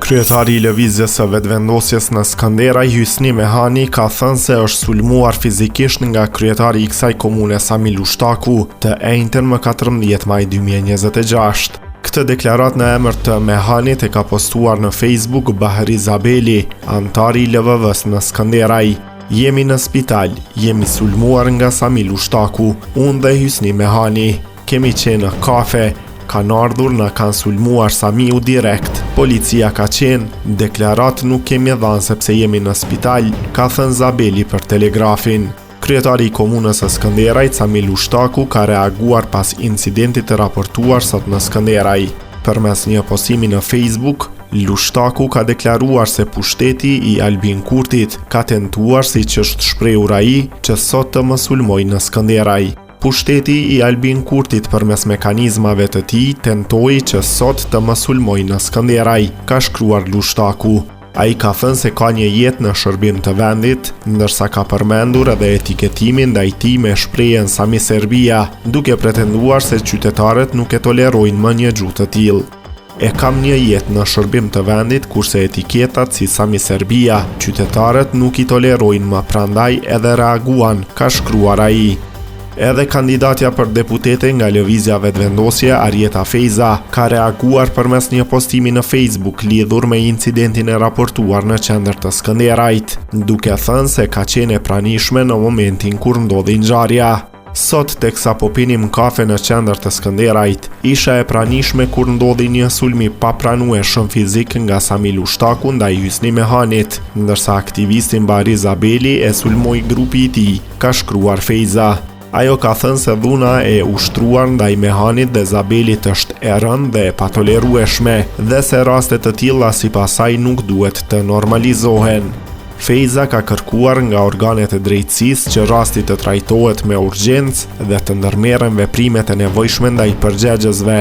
Kryetari i lëvizjes së vetëvendosjes në Skënderaj, Hysni Mehani, ka thënë se është sulmuar fizikisht nga kryetari i kësaj komune Sami Lushtaku të enjtën më 14 maj 2026. Këtë deklarat në emër të Mehanit e ka postuar në Facebook Bahri Zabeli, antari i LVV-s në Skënderaj. Jemi në spital, jemi sulmuar nga Sami Lushtaku, unë dhe Hysni Mehani. Kemi qenë në kafe, kanë ardhur në kanë sulmuar Samiu direkt. Policia ka qenë, deklarat nuk kemi dhanë sepse jemi në spital, ka thënë Zabeli për Telegrafin. Kryetari i komunës së Skënderajt, Sami Lushtaku, ka reaguar pas incidentit të raportuar sot në Skënderaj. Përmes një postimi në Facebook, Lushtaku ka deklaruar se pushteti i Albin Kurtit ka tentuar, siç është shprehur ai, që sot të më sulmojë në Skënderaj. Pushteti i Albin Kurtit përmes mekanizmave të tij tentoi që sot të më sulmojë në Skënderaj, ka shkruar Lushtaku. Ai ka thënë se ka një jetë në shërbim të vendit, ndërsa ka përmendur edhe etiketimin ndaj tij me shprehjen Sami Serbia, duke pretenduar se qytetarët nuk e tolerojnë më një gjuhë të tillë. E kam një jetë në shërbim të vendit, kurse etiketat si Sami Serbia, qytetarët nuk i tolerojnë më, prandaj edhe reaguan, ka shkruar ai. Edhe kandidatja për deputete nga lëvizja vetëvendosje, Arjeta Fejza, ka reaguar përmes një postimi në Facebook lidhur me incidentin e raportuar në qendër të Skënderajt, duke thënë se ka qenë e pranishme në momentin kur ndodhi ngjarja. Sot teksa po pinim kafe në qendër të Skënderajt, isha e pranishme kur ndodhi një sulmi pa pranueshëm fizik nga Sami Lushtaku ndaj Hysni Mehanit, ndërsa aktivistin Bahri Zabeli e sulmoi grupi i tij, ka shkruar Fejza. Ajo ka thënë se dhuna e ushtruar ndaj Mehanit dhe Zabelit është e rëndë dhe e patolerueshme, dhe se raste të tilla sipas saj nuk duhet të normalizohen. Fejza ka kërkuar nga organet e drejtësisë që rasti të trajtohet me urgjencë dhe të ndërmerren veprimet e nevojshme ndaj përgjegjësve.